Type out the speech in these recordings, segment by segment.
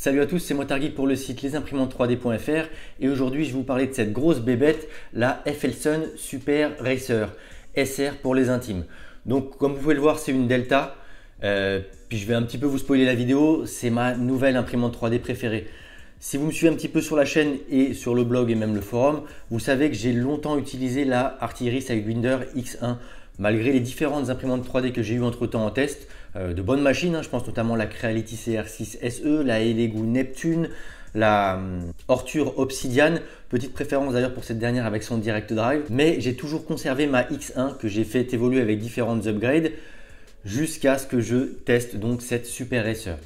Salut à tous, c'est moi Targui pour le site lesimprimantes3d.fr et aujourd'hui je vais vous parler de cette grosse bébête, la FLSun Super Racer SR pour les intimes. Donc comme vous pouvez le voir, c'est une Delta, puis je vais un petit peu vous spoiler la vidéo, c'est ma nouvelle imprimante 3D préférée. Si vous me suivez un petit peu sur la chaîne et sur le blog et même le forum, vous savez que j'ai longtemps utilisé la Artillery Sidewinder X1. Malgré les différentes imprimantes 3D que j'ai eues entre temps en test, de bonnes machines, je pense notamment la Creality CR6 SE, la Elegoo Neptune, la Orture Obsidian, petite préférence d'ailleurs pour cette dernière avec son Direct Drive, mais j'ai toujours conservé ma X1 que j'ai fait évoluer avec différentes upgrades jusqu'à ce que je teste donc cette Super Racer.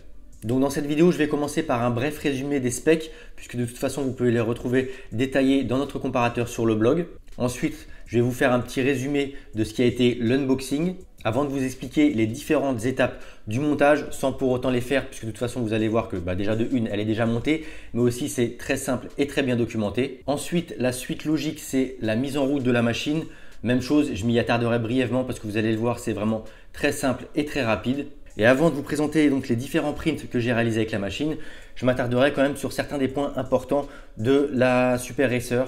Donc dans cette vidéo, je vais commencer par un bref résumé des specs, puisque de toute façon, vous pouvez les retrouver détaillés dans notre comparateur sur le blog. Ensuite, je vais vous faire un petit résumé de ce qui a été l'unboxing, avant de vous expliquer les différentes étapes du montage, sans pour autant les faire, puisque de toute façon, vous allez voir que déjà de une, elle est déjà montée, mais aussi c'est très simple et très bien documenté. Ensuite, la suite logique, c'est la mise en route de la machine. Même chose, je m'y attarderai brièvement parce que vous allez le voir, c'est vraiment très simple et très rapide. Et avant de vous présenter donc les différents prints que j'ai réalisés avec la machine, je m'attarderai quand même sur certains des points importants de la Super Racer.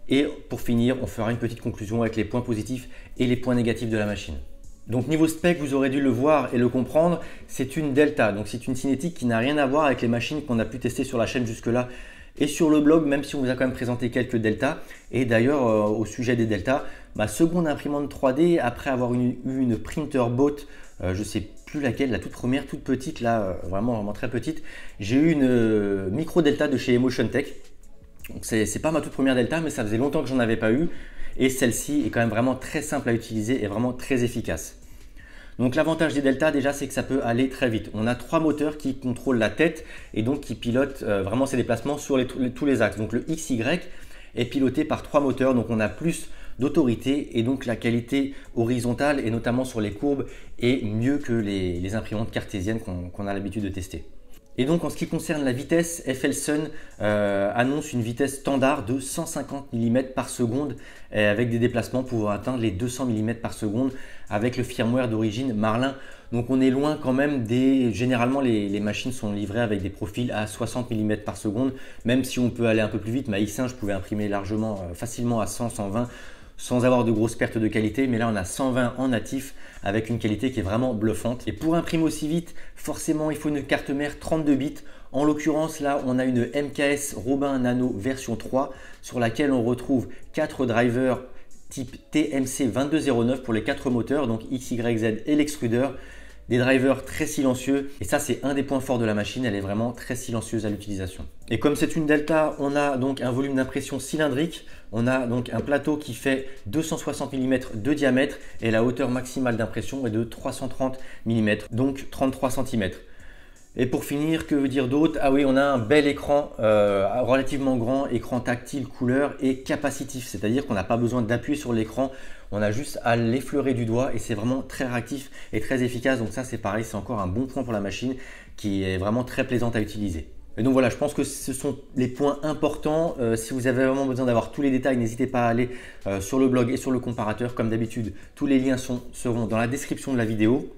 Et pour finir, on fera une petite conclusion avec les points positifs et les points négatifs de la machine. Donc niveau spec, vous aurez dû le voir et le comprendre, c'est une Delta. Donc c'est une cinétique qui n'a rien à voir avec les machines qu'on a pu tester sur la chaîne jusque-là et sur le blog, même si on vous a quand même présenté quelques Delta. Et d'ailleurs, au sujet des Delta, ma seconde imprimante 3D, après avoir eu une printer bot, je ne sais plus laquelle, la toute première, toute petite, là, vraiment très petite, j'ai eu une micro Delta de chez Emotion Tech. C'est pas ma toute première Delta, mais ça faisait longtemps que j'en avais pas eu. Et celle-ci est quand même vraiment très simple à utiliser et vraiment très efficace. Donc l'avantage des Delta déjà, c'est que ça peut aller très vite. On a 3 moteurs qui contrôlent la tête et donc qui pilotent vraiment ses déplacements sur tous les axes. Donc le XY est piloté par 3 moteurs, donc on a plus d'autorité et donc la qualité horizontale et notamment sur les courbes est mieux que les imprimantes cartésiennes qu'on a l'habitude de tester. Et donc en ce qui concerne la vitesse, FLSun annonce une vitesse standard de 150 mm par seconde avec des déplacements pouvant atteindre les 200 mm par seconde avec le firmware d'origine Marlin. Donc on est loin quand même généralement les machines sont livrées avec des profils à 60 mm par seconde, même si on peut aller un peu plus vite. Ma X1, je pouvais imprimer largement, facilement à 100, 120 sans avoir de grosses pertes de qualité, mais là on a 120 en natif avec une qualité qui est vraiment bluffante. Et pour imprimer aussi vite, forcément il faut une carte mère 32 bits. En l'occurrence là on a une MKS Robin Nano version 3 sur laquelle on retrouve 4 drivers type TMC 2209 pour les 4 moteurs, donc XYZ et l'extrudeur. Des drivers très silencieux et ça c'est un des points forts de la machine, elle est vraiment très silencieuse à l'utilisation. Et comme c'est une Delta, on a donc un volume d'impression cylindrique, on a donc un plateau qui fait 260 mm de diamètre et la hauteur maximale d'impression est de 330 mm, donc 33 cm. Et pour finir, que veut dire d'autre? Ah oui, on a un bel écran relativement grand, écran tactile, couleur et capacitif, c'est-à-dire qu'on n'a pas besoin d'appuyer sur l'écran, on a juste à l'effleurer du doigt et c'est vraiment très réactif et très efficace. Donc ça c'est pareil, c'est encore un bon point pour la machine qui est vraiment très plaisante à utiliser. Et donc voilà, je pense que ce sont les points importants. Si vous avez vraiment besoin d'avoir tous les détails, n'hésitez pas à aller sur le blog et sur le comparateur. Comme d'habitude, tous les liens seront dans la description de la vidéo.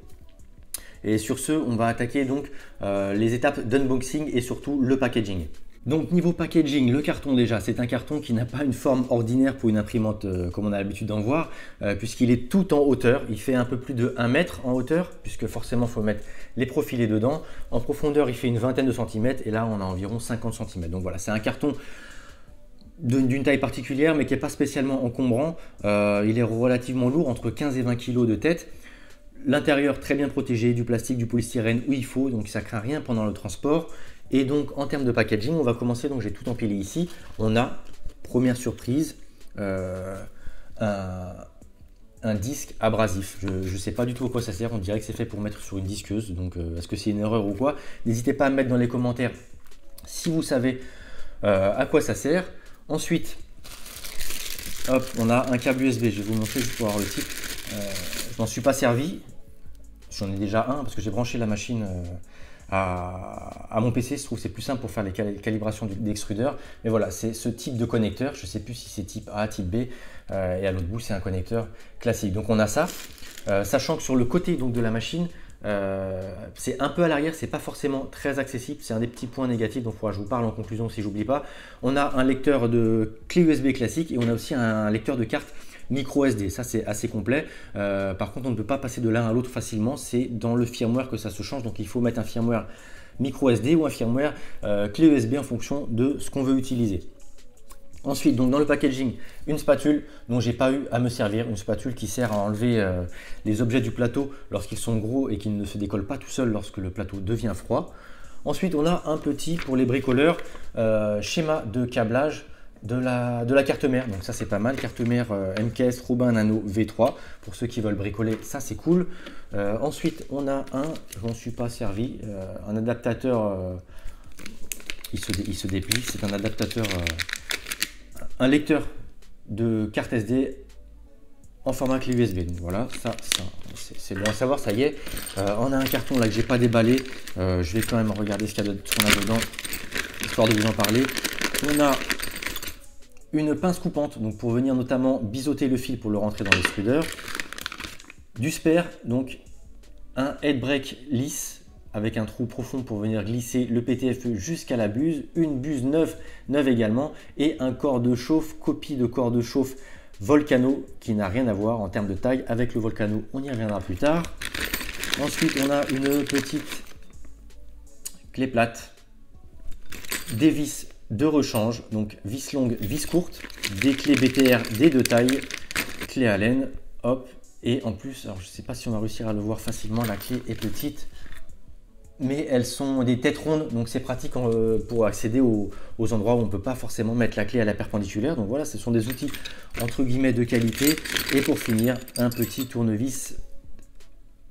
Et sur ce, on va attaquer donc les étapes d'unboxing et surtout le packaging. Donc niveau packaging, le carton déjà, c'est un carton qui n'a pas une forme ordinaire pour une imprimante comme on a l'habitude d'en voir, puisqu'il est tout en hauteur. Il fait un peu plus de 1 mètre en hauteur, puisque forcément il faut mettre les profilés dedans. En profondeur, il fait une vingtaine de centimètres et là on a environ 50 cm. Donc voilà, c'est un carton d'une taille particulière mais qui n'est pas spécialement encombrant. Il est relativement lourd, entre 15 et 20 kg de tête. L'intérieur très bien protégé, du plastique, du polystyrène où il faut, donc ça ne craint rien pendant le transport. Et donc en termes de packaging, on va commencer, donc j'ai tout empilé ici. On a, première surprise, un disque abrasif. Je ne sais pas du tout à quoi ça sert, on dirait que c'est fait pour mettre sur une disqueuse, donc est-ce que c'est une erreur ou quoi? N'hésitez pas à me mettre dans les commentaires si vous savez à quoi ça sert. Ensuite, hop, on a un câble USB, je vais vous montrer juste pour avoir le type. Je m'en suis pas servi, j'en ai déjà un parce que j'ai branché la machine à mon PC. Je trouve que c'est plus simple pour faire les calibrations d'extrudeur. Mais voilà, c'est ce type de connecteur. Je ne sais plus si c'est type A, type B. Et à l'autre bout, c'est un connecteur classique. Donc on a ça. Sachant que sur le côté donc, de la machine, c'est un peu à l'arrière, c'est pas forcément très accessible, c'est un des petits points négatifs dont il faudra que je vous parle en conclusion si j'oublie pas. On a un lecteur de clé USB classique et on a aussi un lecteur de carte micro SD, ça c'est assez complet. Par contre on ne peut pas passer de l'un à l'autre facilement, c'est dans le firmware que ça se change, donc il faut mettre un firmware micro SD ou un firmware clé USB en fonction de ce qu'on veut utiliser. Ensuite, donc dans le packaging, une spatule dont j'ai pas eu à me servir, une spatule qui sert à enlever les objets du plateau lorsqu'ils sont gros et qu'ils ne se décollent pas tout seuls lorsque le plateau devient froid. Ensuite, on a un petit, pour les bricoleurs, schéma de câblage de la carte mère. Donc ça c'est pas mal, carte mère MKS Robin Nano V3, pour ceux qui veulent bricoler, ça c'est cool. Ensuite, on a je m'en suis pas servi, un adaptateur, il se déplie, c'est un adaptateur... un lecteur de carte SD en format clé USB. Donc voilà, ça c'est bon à savoir, ça y est. On a un carton là que j'ai pas déballé. Je vais quand même regarder ce qu'on a dedans, histoire de vous en parler. On a une pince coupante, donc pour venir notamment biseauter le fil pour le rentrer dans l'extrudeur. Du spare, donc un head break lisse avec un trou profond pour venir glisser le PTFE jusqu'à la buse, une buse neuve également, et un corps de chauffe, copie de corps de chauffe Volcano, qui n'a rien à voir en termes de taille avec le Volcano, on y reviendra plus tard. Ensuite, on a une petite clé plate, des vis de rechange, donc vis longue, vis courte, des clés BTR des deux tailles, clé Allen, hop, et en plus, alors je ne sais pas si on va réussir à le voir facilement, la clé est petite, mais elles sont des têtes rondes, donc c'est pratique pour accéder aux endroits où on ne peut pas forcément mettre la clé à la perpendiculaire. Donc voilà, ce sont des outils entre guillemets de qualité. Et pour finir, un petit tournevis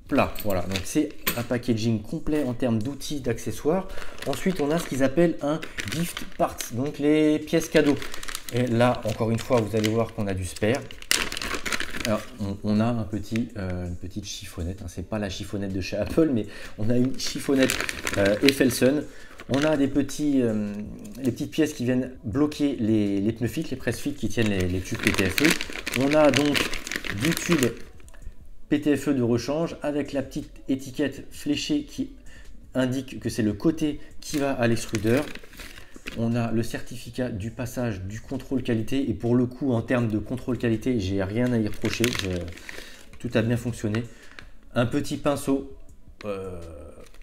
plat. Voilà, donc c'est un packaging complet en termes d'outils, d'accessoires. Ensuite, on a ce qu'ils appellent un gift parts, donc les pièces cadeaux. Et là, encore une fois, vous allez voir qu'on a du spare. Alors, on a une petite chiffonnette, hein. C'est pas la chiffonnette de chez Apple, mais on a une chiffonnette Effelson. On a les petites pièces qui viennent bloquer les pneus fit, les presse fit qui tiennent les tubes PTFE. On a donc du tube PTFE de rechange avec la petite étiquette fléchée qui indique que c'est le côté qui va à l'extrudeur. On a le certificat du passage du contrôle qualité et pour le coup en termes de contrôle qualité j'ai rien à y reprocher, tout a bien fonctionné. Un petit pinceau,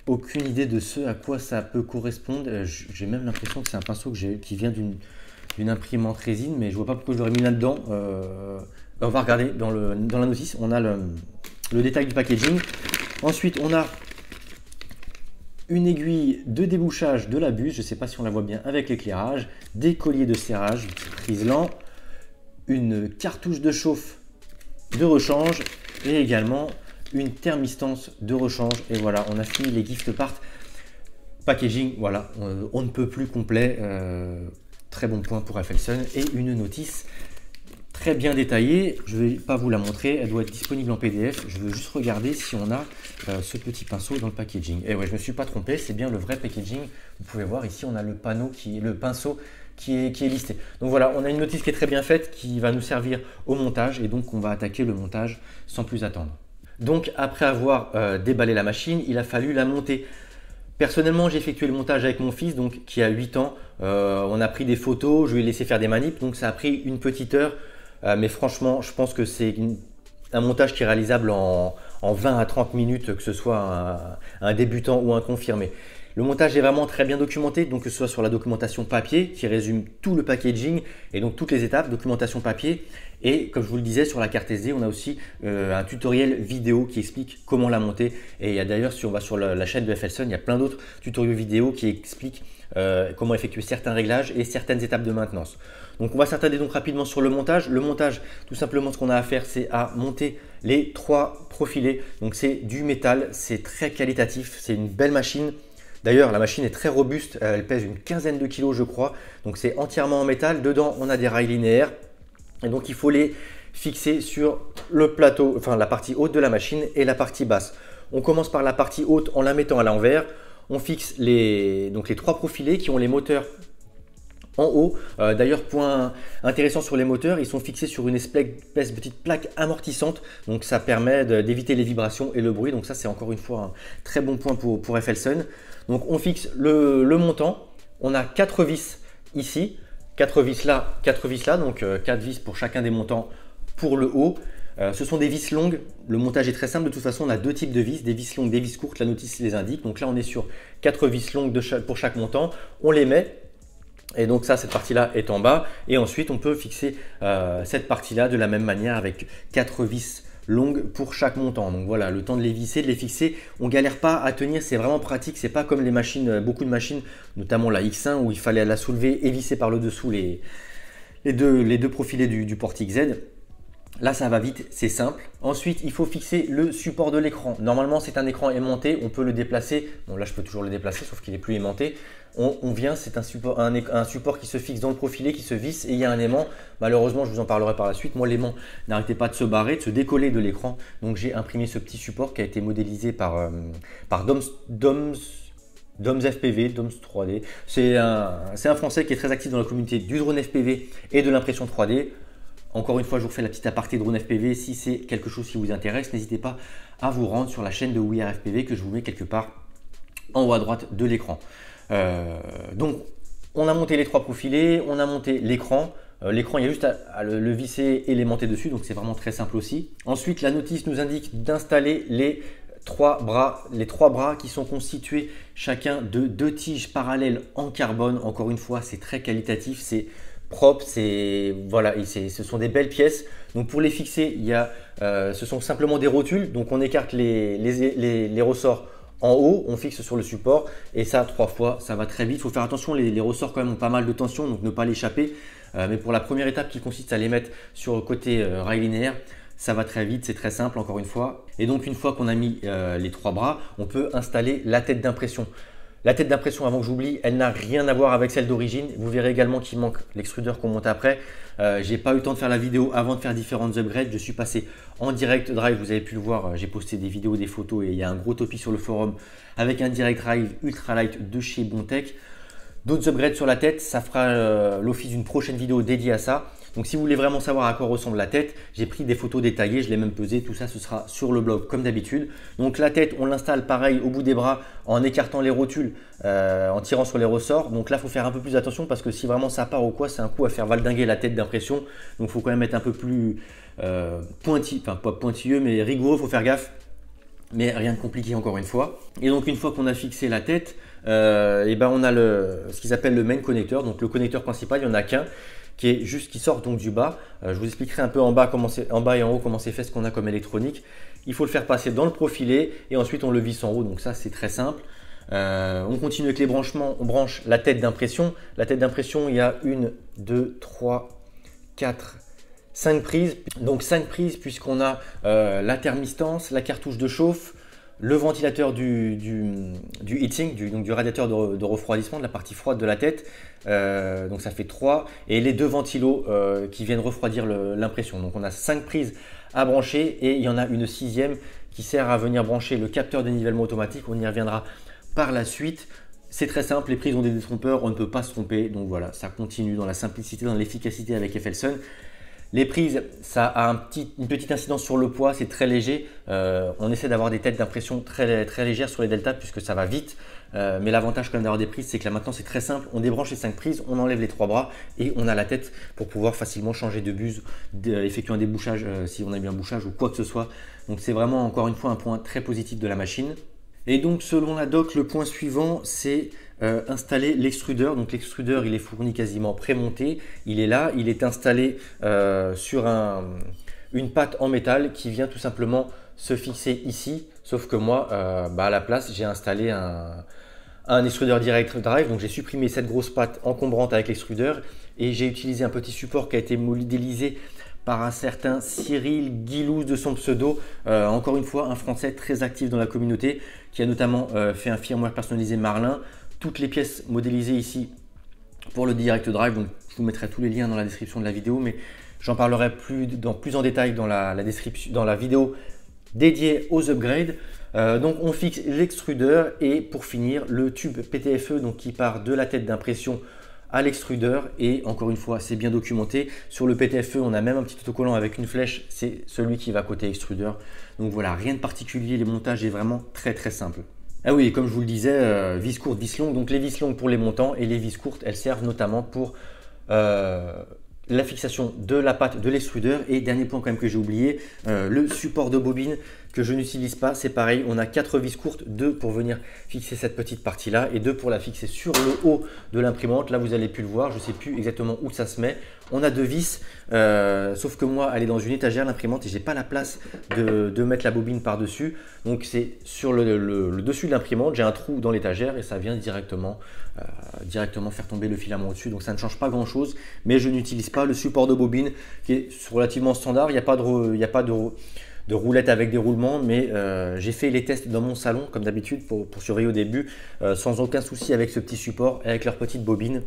aucune idée de ce à quoi ça peut correspondre, j'ai même l'impression que c'est un pinceau qui vient d'une imprimante résine, mais je vois pas pourquoi je l'aurais mis là-dedans. On va regarder dans la notice, on a le détail du packaging. Ensuite on a une aiguille de débouchage de la buse, je ne sais pas si on la voit bien avec l'éclairage, des colliers de serrage, prise lent, une cartouche de chauffe de rechange et également une thermistance de rechange. Et voilà, on a fini les gift parts. Packaging, voilà, on ne peut plus complet. Très bon point pour Effelson et une notice très bien détaillée. Je ne vais pas vous la montrer, elle doit être disponible en PDF. Je veux juste regarder si on a ce petit pinceau dans le packaging. Et ouais, je ne me suis pas trompé, c'est bien le vrai packaging. Vous pouvez voir ici, on a le pinceau qui est listé. Donc voilà, on a une notice qui est très bien faite qui va nous servir au montage et donc on va attaquer le montage sans plus attendre. Donc après avoir déballé la machine, il a fallu la monter. Personnellement, j'ai effectué le montage avec mon fils donc, qui a 8 ans. On a pris des photos, je lui ai laissé faire des manips, donc ça a pris une petite heure. Mais franchement, je pense que c'est un montage qui est réalisable en 20 à 30 minutes, que ce soit un débutant ou un confirmé. Le montage est vraiment très bien documenté, donc que ce soit sur la documentation papier qui résume tout le packaging et donc toutes les étapes, documentation papier. Et comme je vous le disais, sur la carte SD, on a aussi un tutoriel vidéo qui explique comment la monter. Et il y a d'ailleurs, si on va sur la chaîne de Effelson, il y a plein d'autres tutoriels vidéo qui expliquent comment effectuer certains réglages et certaines étapes de maintenance. Donc on va s'attarder donc rapidement sur le montage. Le montage, tout simplement ce qu'on a à faire, c'est à monter les 3 profilés. Donc c'est du métal, c'est très qualitatif, c'est une belle machine. D'ailleurs, la machine est très robuste, elle pèse une quinzaine de kilos je crois. Donc c'est entièrement en métal. Dedans, on a des rails linéaires. Et donc il faut les fixer sur le plateau, enfin la partie haute de la machine et la partie basse. On commence par la partie haute en la mettant à l'envers. On fixe donc les 3 profilés qui ont les moteurs en haut. D'ailleurs, point intéressant sur les moteurs, ils sont fixés sur une espèce de petite plaque amortissante, donc ça permet d'éviter les vibrations et le bruit. Donc ça, c'est encore une fois un très bon point pour FLSun. Donc on fixe le montant, on a 4 vis ici, 4 vis là, donc 4 vis pour chacun des montants pour le haut. Ce sont des vis longues, le montage est très simple, de toute façon on a deux types de vis, des vis longues, des vis courtes, la notice les indique. Donc là on est sur 4 vis longues pour chaque montant, on les met. Et donc ça, cette partie-là est en bas. Et ensuite, on peut fixer cette partie-là de la même manière avec 4 vis longues pour chaque montant. Donc voilà, le temps de les visser, de les fixer, on galère pas à tenir, c'est vraiment pratique. C'est pas comme les machines, beaucoup de machines, notamment la X1 où il fallait la soulever et visser par le dessous les deux profilés du Portic Z. Là, ça va vite, c'est simple. Ensuite, il faut fixer le support de l'écran. Normalement, c'est un écran aimanté, on peut le déplacer. Bon, là, je peux toujours le déplacer, sauf qu'il est plus aimanté. On vient, c'est un support qui se fixe dans le profilé, qui se visse et il y a un aimant. Malheureusement, je vous en parlerai par la suite. Moi, l'aimant n'arrêtait pas de se barrer, de se décoller de l'écran. Donc, j'ai imprimé ce petit support qui a été modélisé par Doms FPV, Doms 3D. C'est un Français qui est très actif dans la communauté du drone FPV et de l'impression 3D. Encore une fois, je vous refais la petite aparté drone FPV. Si c'est quelque chose qui vous intéresse, n'hésitez pas à vous rendre sur la chaîne de WeAreFPV que je vous mets quelque part en haut à droite de l'écran. Donc, on a monté les 3 profilés, on a monté l'écran. L'écran, il y a juste à le visser et l'aimanter dessus, donc c'est vraiment très simple aussi. Ensuite, la notice nous indique d'installer les 3 bras qui sont constitués chacun de 2 tiges parallèles en carbone. Encore une fois, c'est très qualitatif, c'est propre, voilà, ce sont des belles pièces. Donc pour les fixer, ce sont simplement des rotules. Donc on écarte les ressorts en haut, on fixe sur le support et ça 3 fois, ça va très vite. Il faut faire attention, les ressorts quand même ont pas mal de tension, donc ne pas l'échapper. Mais pour la première étape qui consiste à les mettre sur le côté rail linéaire, ça va très vite, c'est très simple encore une fois. Et donc une fois qu'on a mis les 3 bras, on peut installer la tête d'impression. La tête d'impression, avant que j'oublie, elle n'a rien à voir avec celle d'origine. Vous verrez également qu'il manque l'extrudeur qu'on monte après. J'ai pas eu le temps de faire la vidéo avant de faire différentes upgrades. Je suis passé en direct drive, vous avez pu le voir. J'ai posté des vidéos, des photos et il y a un gros topic sur le forum avec un direct drive ultralight de chez Bondtech. D'autres upgrades sur la tête, ça fera l'office d'une prochaine vidéo dédiée à ça. Donc si vous voulez vraiment savoir à quoi ressemble la tête, j'ai pris des photos détaillées, je l'ai même pesé, tout ça ce sera sur le blog comme d'habitude. Donc la tête, on l'installe pareil au bout des bras en écartant les rotules, en tirant sur les ressorts. Donc là, il faut faire un peu plus attention parce que si vraiment ça part ou quoi, c'est un coup à faire valdinguer la tête d'impression. Donc il faut quand même être un peu plus pointilleux, enfin pas pointilleux mais rigoureux, il faut faire gaffe. Mais rien de compliqué encore une fois. Et donc une fois qu'on a fixé la tête, et ben on a ce qu'ils appellent le main connecteur. Donc le connecteur principal, il n'y en a qu'un qui sort donc du bas. Je vous expliquerai un peu en bas et en haut comment c'est fait, ce qu'on a comme électronique. Il faut le faire passer dans le profilé et ensuite on le visse en haut. Donc ça c'est très simple. On continue avec les branchements. On branche la tête d'impression. La tête d'impression, il y a 1, 2, 3, 4, 5 prises. Donc 5 prises puisqu'on a la thermistance, la cartouche de chauffe, le ventilateur du heatsink, du radiateur de refroidissement, de la partie froide de la tête. Donc ça fait 3 et les 2 ventilos qui viennent refroidir l'impression. Donc on a 5 prises à brancher et il y en a une 6e qui sert à venir brancher le capteur de nivellement automatique. On y reviendra par la suite. C'est très simple, les prises ont des détrompeurs, on ne peut pas se tromper. Donc voilà, ça continue dans la simplicité, dans l'efficacité avec FLSun. Les prises, ça a une petite incidence sur le poids, c'est très léger. On essaie d'avoir des têtes d'impression très légères sur les deltas puisque ça va vite. Mais l'avantage quand même d'avoir des prises, c'est que là maintenant c'est très simple. On débranche les 5 prises, on enlève les 3 bras et on a la tête pour pouvoir facilement changer de buse, effectuer un débouchage si on a mis un bouchage ou quoi que ce soit. Donc c'est vraiment encore une fois un point très positif de la machine. Et donc selon la doc, le point suivant c'est installer l'extrudeur. Donc l'extrudeur il est fourni quasiment prémonté. Il est là, il est installé sur une patte en métal qui vient tout simplement se fixer ici. Sauf que moi, à la place, j'ai installé un extrudeur direct drive. Donc j'ai supprimé cette grosse patte encombrante avec l'extrudeur et j'ai utilisé un petit support qui a été modélisé par un certain Cyril Guilouz de son pseudo, encore une fois un Français très actif dans la communauté qui a notamment fait un firmware personnalisé Marlin. Toutes les pièces modélisées ici pour le direct drive, donc je vous mettrai tous les liens dans la description de la vidéo, mais j'en parlerai plus en détail dans la vidéo dédiée aux upgrades. Donc on fixe l'extrudeur et pour finir le tube PTFE donc qui part de la tête d'impression à l'extrudeur et encore une fois c'est bien documenté. Sur le PTFE on a même un petit autocollant avec une flèche, c'est celui qui va côté extrudeur. Donc voilà, rien de particulier, les montages est vraiment très simple. Ah oui, et comme je vous le disais, vis courte, vis longue, donc les vis longues pour les montants et les vis courtes elles servent notamment pour la fixation de la patte de l'extrudeur. Et dernier point quand même que j'ai oublié, le support de bobine que je n'utilise pas, c'est pareil, on a 4 vis courtes, 2 pour venir fixer cette petite partie là et 2 pour la fixer sur le haut de l'imprimante. Là vous allez pu le voir, je ne sais plus exactement où ça se met. On a 2 vis, sauf que moi elle est dans une étagère l'imprimante et j'ai pas la place de mettre la bobine par dessus. Donc c'est sur le dessus de l'imprimante, j'ai un trou dans l'étagère et ça vient directement faire tomber le filament au-dessus. Donc ça ne change pas grand chose, mais je n'utilise pas le support de bobine qui est relativement standard. Il n'y a pas de roulette avec des roulements, mais j'ai fait les tests dans mon salon comme d'habitude pour surveiller au début sans aucun souci avec ce petit support et avec leur petite bobine.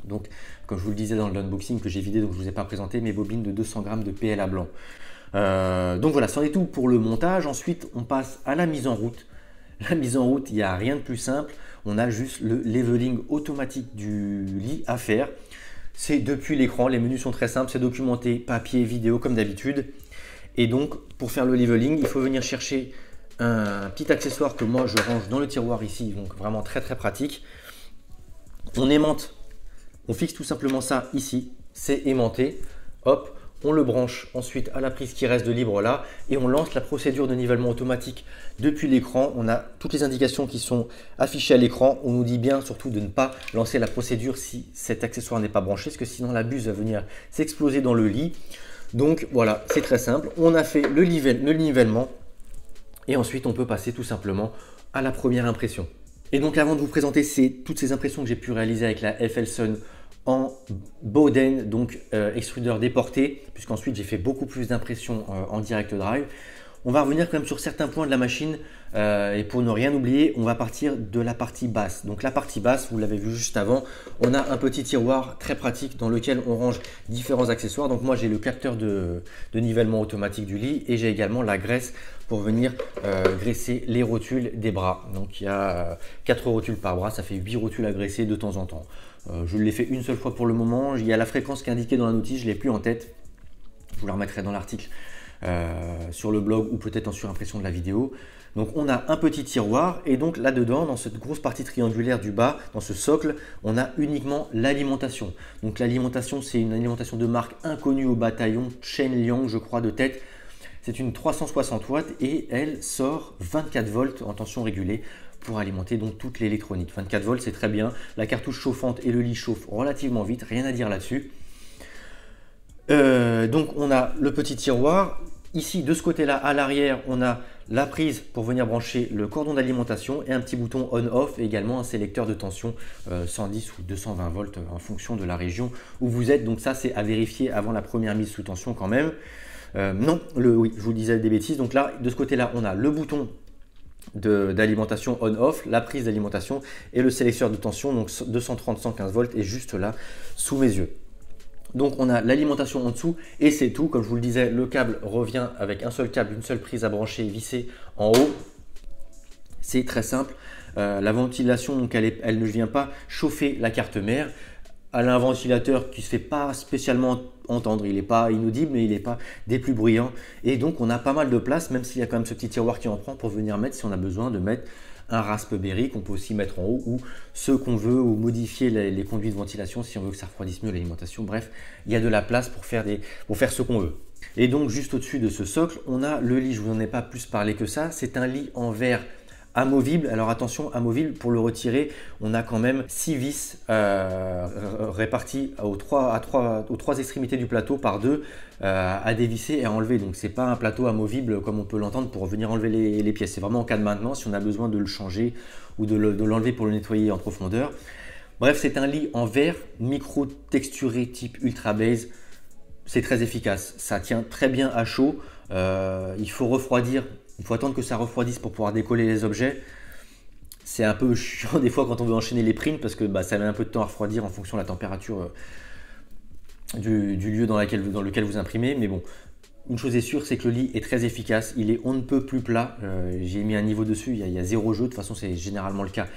Donc comme je vous le disais dans l'unboxing que j'ai vidé, donc je ne vous ai pas présenté mes bobines de 200 grammes de PLA blanc. Donc voilà, c'en est tout pour le montage. Ensuite on passe à la mise en route. La mise en route, il n'y a rien de plus simple, on a juste le leveling automatique du lit à faire. C'est depuis l'écran, les menus sont très simples, c'est documenté, papier, vidéo comme d'habitude. Et donc pour faire le leveling, il faut venir chercher un petit accessoire que moi je range dans le tiroir ici, donc vraiment très pratique. On aimante, on fixe tout simplement ça ici, c'est aimanté, hop, on le branche ensuite à la prise qui reste de libre là et on lance la procédure de nivellement automatique depuis l'écran. On a toutes les indications qui sont affichées à l'écran. On nous dit bien surtout de ne pas lancer la procédure si cet accessoire n'est pas branché, parce que sinon la buse va venir s'exploser dans le lit. Donc voilà, c'est très simple. On a fait le nivellement et ensuite on peut passer tout simplement à la première impression. Et donc avant de vous présenter toutes ces impressions que j'ai pu réaliser avec la FLSun en Bowden, donc extrudeur déporté, puisqu'ensuite j'ai fait beaucoup plus d'impressions en direct drive. On va revenir quand même sur certains points de la machine et pour ne rien oublier, on va partir de la partie basse. Donc la partie basse, vous l'avez vu juste avant, on a un petit tiroir très pratique dans lequel on range différents accessoires. Donc moi j'ai le capteur de nivellement automatique du lit et j'ai également la graisse pour venir graisser les rotules des bras. Donc il y a 4 rotules par bras, ça fait 8 rotules à graisser de temps en temps. Je l'ai fait une seule fois pour le moment, il y a la fréquence qui est indiquée dans la notice, je ne l'ai plus en tête. Je vous la remettrai dans l'article sur le blog ou peut-être en surimpression de la vidéo. Donc on a un petit tiroir et donc là-dedans, dans cette grosse partie triangulaire du bas, dans ce socle, on a uniquement l'alimentation. Donc l'alimentation, c'est une alimentation de marque inconnue au bataillon, Shenliang je crois de tête. C'est une 360 watts et elle sort 24 volts en tension régulée pour alimenter donc toute l'électronique. 24 volts c'est très bien, la cartouche chauffante et le lit chauffent relativement vite, rien à dire là-dessus. Donc on a le petit tiroir. Ici de ce côté-là à l'arrière on a la prise pour venir brancher le cordon d'alimentation et un petit bouton on-off et également un sélecteur de tension 110 ou 220 volts en fonction de la région où vous êtes. Donc ça c'est à vérifier avant la première mise sous tension quand même. Oui, je vous disais des bêtises. Donc là de ce côté-là on a le bouton d'alimentation on-off, la prise d'alimentation et le sélecteur de tension, donc 230-115 volts est juste là sous mes yeux. Donc on a l'alimentation en dessous et c'est tout. Comme je vous le disais, le câble revient avec un seul câble, une seule prise à brancher vissée en haut. C'est très simple. La ventilation, donc elle ne vient pas chauffer la carte mère. Elle a un ventilateur qui ne se fait pas spécialement entendre. Il n'est pas inaudible, mais il n'est pas des plus bruyants. Et donc on a pas mal de place, même s'il y a quand même ce petit tiroir qui en prend pour venir mettre si on a besoin de mettre un Raspberry qu'on peut aussi mettre en haut ou ce qu'on veut ou modifier les conduits de ventilation si on veut que ça refroidisse mieux l'alimentation. Bref, il y a de la place pour faire ce qu'on veut. Et donc juste au-dessus de ce socle, on a le lit. Je vous en ai pas plus parlé que ça. C'est un lit en verre amovible. Alors attention, amovible, pour le retirer, on a quand même 6 vis réparties aux trois extrémités du plateau par 2 à dévisser et à enlever. Donc c'est pas un plateau amovible comme on peut l'entendre pour venir enlever les pièces. C'est vraiment en cas de maintenance si on a besoin de le changer ou de l'enlever pour le nettoyer en profondeur. Bref, c'est un lit en verre micro texturé type Ultra Base. C'est très efficace. Ça tient très bien à chaud. Il faut refroidir. Il faut attendre que ça refroidisse pour pouvoir décoller les objets. C'est un peu chiant des fois quand on veut enchaîner les prints parce que ça met un peu de temps à refroidir en fonction de la température du lieu dans lequel vous imprimez. Mais bon, Une chose est sûre, c'est que le lit est très efficace. Il est on ne peut plus plat. J'ai mis un niveau dessus, il y a zéro jeu. De toute façon, c'est généralement le cas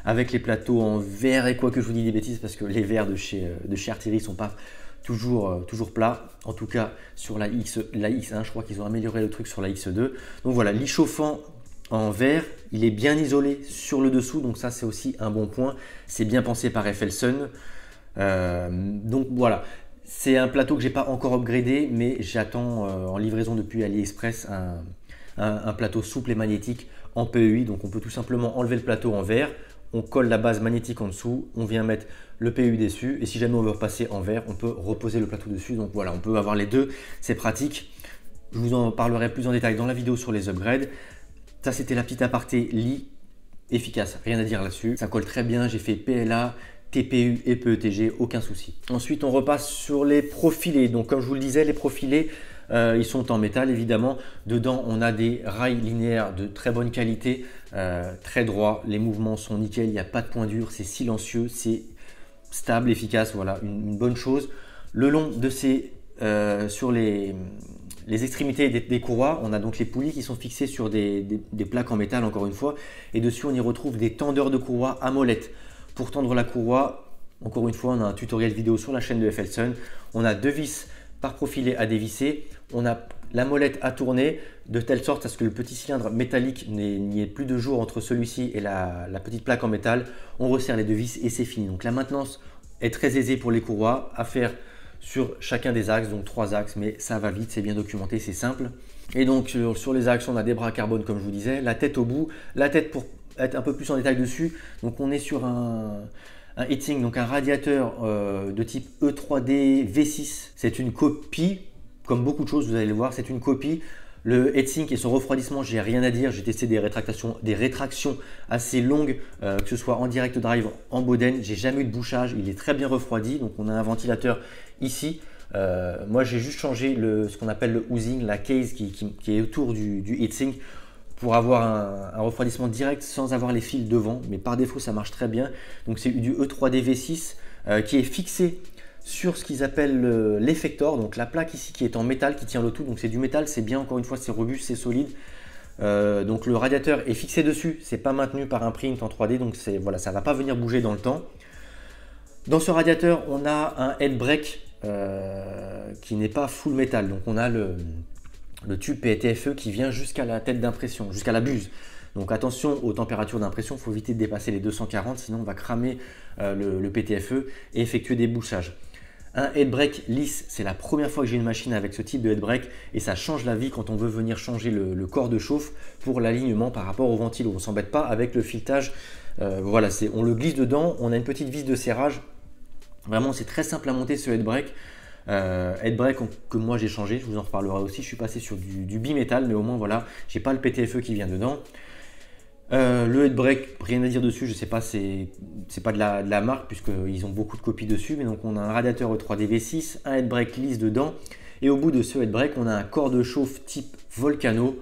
avec les plateaux en verre. Et quoi que je vous dis des bêtises, parce que les verres de chez Artillery ne sont pas toujours plats. En tout cas, sur la X1, je crois qu'ils ont amélioré le truc sur la X2. Donc voilà, lit chauffant en verre. Il est bien isolé sur le dessous. Donc ça, c'est aussi un bon point. C'est bien pensé par FLSun. Donc voilà. C'est un plateau que j'ai pas encore upgradé, mais j'attends en livraison depuis AliExpress un plateau souple et magnétique en PEI. Donc on peut tout simplement enlever le plateau en verre, on colle la base magnétique en dessous, on vient mettre le PEI dessus et si jamais on veut repasser en verre, on peut reposer le plateau dessus. Donc voilà, on peut avoir les deux, c'est pratique. Je vous en parlerai plus en détail dans la vidéo sur les upgrades. Ça, c'était la petite aparté lit efficace, rien à dire là-dessus. Ça colle très bien, j'ai fait PLA, TPU et PETG, aucun souci. Ensuite, on repasse sur les profilés. Donc, comme je vous le disais, les profilés, ils sont en métal évidemment. Dedans, on a des rails linéaires de très bonne qualité, très droits. Les mouvements sont nickel, il n'y a pas de point dur, c'est silencieux, c'est stable, efficace. Voilà, une bonne chose. Le long de ces, sur les extrémités des courroies, on a donc les poulies qui sont fixées sur des plaques en métal, encore une fois. Et dessus, on y retrouve des tendeurs de courroie à molette. Pour tendre la courroie, encore une fois, on a un tutoriel vidéo sur la chaîne de FLSun. On a 2 vis par profilet à dévisser. On a la molette à tourner de telle sorte à ce que le petit cylindre métallique n'y ait plus de jour entre celui-ci et la petite plaque en métal. On resserre les 2 vis et c'est fini. Donc la maintenance est très aisée pour les courroies à faire sur chacun des axes, donc 3 axes, mais ça va vite, c'est bien documenté, c'est simple. Et donc sur les axes, on a des bras carbone comme je vous disais, la tête au bout, la tête pour être un peu plus en détail dessus. Donc on est sur un heatsink, donc un radiateur de type E3D V6. C'est une copie, comme beaucoup de choses, vous allez le voir, c'est une copie. Le heatsink et son refroidissement, j'ai rien à dire. J'ai testé des rétractions assez longues, que ce soit en direct drive, en Boden. J'ai jamais eu de bouchage, il est très bien refroidi. Donc on a un ventilateur ici. Moi j'ai juste changé ce qu'on appelle le housing, la case qui est autour du heatsink, pour avoir un refroidissement direct sans avoir les fils devant, mais par défaut ça marche très bien. Donc c'est du E3D V6 qui est fixé sur ce qu'ils appellent l'effector, donc la plaque ici qui est en métal qui tient le tout. Donc c'est du métal, c'est bien, encore une fois c'est robuste, c'est solide. Donc le radiateur est fixé dessus, c'est pas maintenu par un print en 3D, donc voilà, ça va pas venir bouger dans le temps. Dans ce radiateur on a un head brake qui n'est pas full métal, donc on a le tube PTFE qui vient jusqu'à la tête d'impression, jusqu'à la buse. Donc attention aux températures d'impression, il faut éviter de dépasser les 240, sinon on va cramer le PTFE et effectuer des bouchages. Un head brake lisse, c'est la première fois que j'ai une machine avec ce type de head brake et ça change la vie quand on veut venir changer le corps de chauffe pour l'alignement par rapport au ventilo. On ne s'embête pas avec le filetage. Voilà, on le glisse dedans, on a une petite vis de serrage. Vraiment, c'est très simple à monter ce head brake. Head brake que moi j'ai changé, je vous en reparlerai aussi. Je suis passé sur du bimétal, mais au moins voilà, j'ai pas le PTFE qui vient dedans. Le head brake, rien à dire dessus, je sais pas, c'est pas de la marque puisqu'ils ont beaucoup de copies dessus, mais donc on a un radiateur E3D V6, un head brake lisse dedans, et au bout de ce head brake, on a un corps de chauffe type Volcano.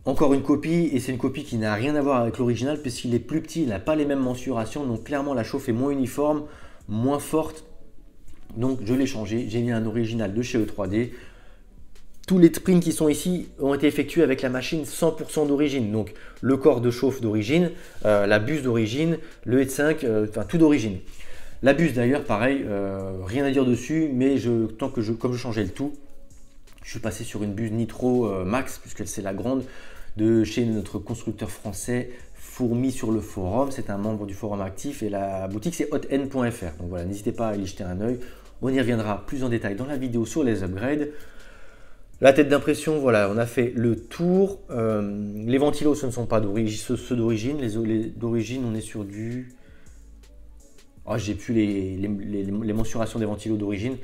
Encore une copie, et c'est une copie qui n'a rien à voir avec l'original puisqu'il est plus petit, il n'a pas les mêmes mensurations, donc clairement la chauffe est moins uniforme, moins forte. Donc je l'ai changé, j'ai mis un original de chez E3D. Tous les prints qui sont ici ont été effectués avec la machine 100% d'origine. Donc le corps de chauffe d'origine, la buse d'origine, le heatsink, enfin tout d'origine. La buse d'ailleurs, pareil, rien à dire dessus, mais comme je changeais le tout, je suis passé sur une buse Nitro Max, puisque c'est la grande de chez notre constructeur français Fourmi sur le forum. C'est un membre du forum actif et la boutique c'est hotn.fr. Donc voilà, n'hésitez pas à y jeter un œil. On y reviendra plus en détail dans la vidéo sur les upgrades. La tête d'impression, voilà, on a fait le tour. Les ventilos, ce ne sont pas ceux d'origine. Les d'origine, on est sur du... Oh, j'ai plus les mensurations des ventilos d'origine.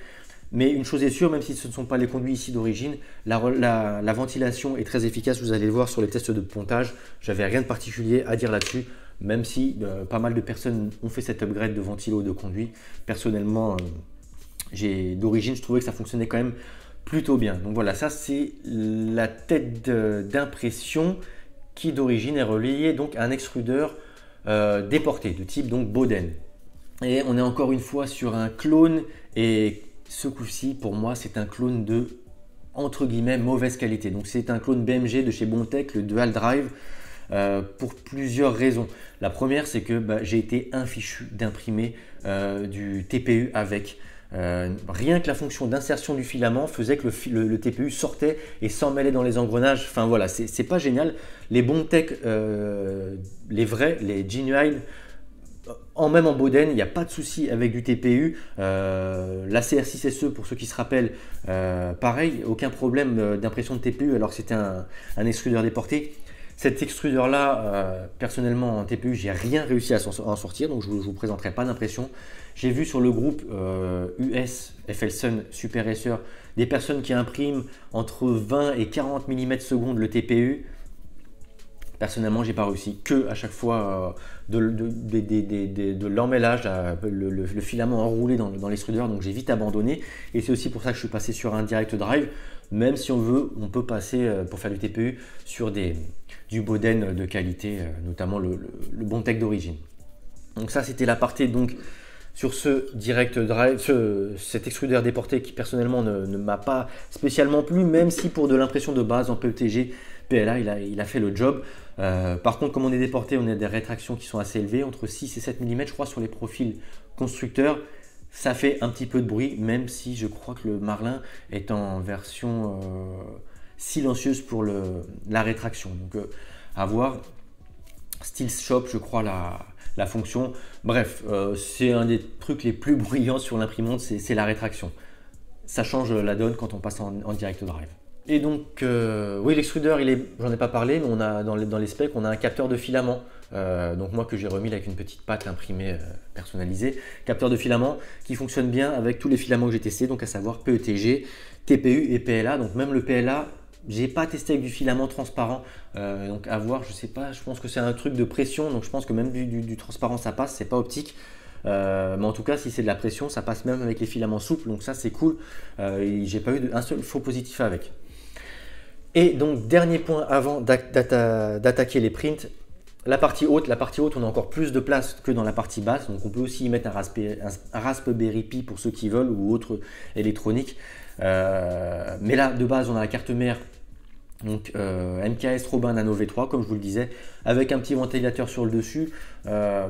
Mais une chose est sûre, même si ce ne sont pas les conduits ici d'origine, la ventilation est très efficace. Vous allez le voir sur les tests de pontage. J'avais rien de particulier à dire là-dessus, même si pas mal de personnes ont fait cet upgrade de ventilo de conduit. Personnellement, d'origine, je trouvais que ça fonctionnait quand même plutôt bien. Donc voilà, ça c'est la tête d'impression qui d'origine est reliée donc à un extrudeur déporté de type donc Boden. Et on est encore une fois sur un clone, et ce coup-ci pour moi c'est un clone de entre guillemets mauvaise qualité. Donc c'est un clone BMG de chez Bondtech, le Dual Drive, pour plusieurs raisons. La première, c'est que j'ai été infichu d'imprimer du TPU avec. Rien que la fonction d'insertion du filament faisait que le TPU sortait et s'emmêlait dans les engrenages. Enfin voilà, c'est pas génial. Les Bondtech, les vrais, les Genuine, même en Boden, il n'y a pas de souci avec du TPU. La CR6SE, pour ceux qui se rappellent, pareil, aucun problème d'impression de TPU alors que c'était un extrudeur déporté. Cet extrudeur-là, personnellement en TPU, j'ai rien réussi à en sortir, donc je ne vous présenterai pas d'impression. J'ai vu sur le groupe US FLSun Super Racer des personnes qui impriment entre 20 et 40 mm/s le TPU. Personnellement, j'ai pas réussi que à chaque fois de l'emmêlage, le filament enroulé dans l'extrudeur, donc j'ai vite abandonné. Et c'est aussi pour ça que je suis passé sur un direct drive. Même si on veut, on peut passer pour faire du TPU sur du Boden de qualité, notamment le Bondtech d'origine. Donc ça, c'était l'aparté donc sur ce direct drive, cet extrudeur déporté qui personnellement ne m'a pas spécialement plu, même si pour de l'impression de base en PETG, PLA, il a fait le job. Par contre, comme on est déporté, on a des rétractions qui sont assez élevées, entre 6 et 7 mm, je crois, sur les profils constructeurs. Ça fait un petit peu de bruit, même si je crois que le Marlin est en version silencieuse pour la rétraction. Donc, à voir. Steel Shop, je crois, la fonction. Bref, c'est un des trucs les plus bruyants sur l'imprimante, c'est la rétraction. Ça change la donne quand on passe en direct drive. Et donc, oui, l'extrudeur, j'en ai pas parlé, mais on a dans les specs, on a un capteur de filament. Donc moi que j'ai remis avec une petite pâte imprimée personnalisée. Capteur de filament qui fonctionne bien avec tous les filaments que j'ai testés, donc à savoir PETG, TPU et PLA. Donc même le PLA, j'ai pas testé avec du filament transparent. Donc à voir, je sais pas, je pense que c'est un truc de pression. Donc je pense que même du transparent ça passe, c'est pas optique. Mais en tout cas, si c'est de la pression, ça passe même avec les filaments souples. Donc ça c'est cool. J'ai pas eu un seul faux positif avec. Et donc dernier point avant d'attaquer les prints. La partie haute, on a encore plus de place que dans la partie basse, donc on peut aussi y mettre un Raspberry Pi pour ceux qui veulent ou autre électronique. Mais là, de base, on a la carte mère, donc MKS Robin Nano V3, comme je vous le disais, avec un petit ventilateur sur le dessus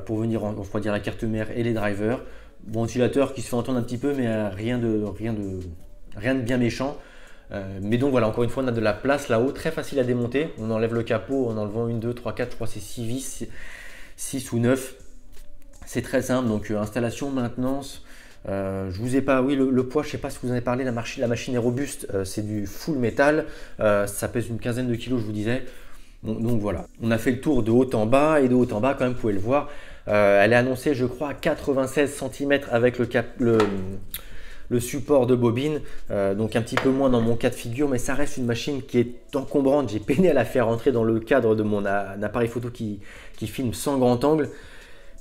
pour venir refroidir la carte mère et les drivers. Ventilateur qui se fait entendre un petit peu, mais rien de bien méchant. Mais donc voilà, encore une fois, on a de la place là-haut, très facile à démonter. On enlève le capot en enlevant 1, 2, 3, 4, je crois c'est 6 vis, 6 ou 9. C'est très simple, donc installation, maintenance. Je vous ai pas, oui, le poids, je ne sais pas si vous en avez parlé, la machine est robuste, c'est du full métal, ça pèse une quinzaine de kilos, je vous disais. Donc voilà, on a fait le tour de haut en bas, et de haut en bas, quand même, vous pouvez le voir. Elle est annoncée, je crois, à 96 cm avec le support de bobine, donc un petit peu moins dans mon cas de figure, mais ça reste une machine qui est encombrante. J'ai peiné à la faire rentrer dans le cadre de mon appareil photo qui filme sans grand angle,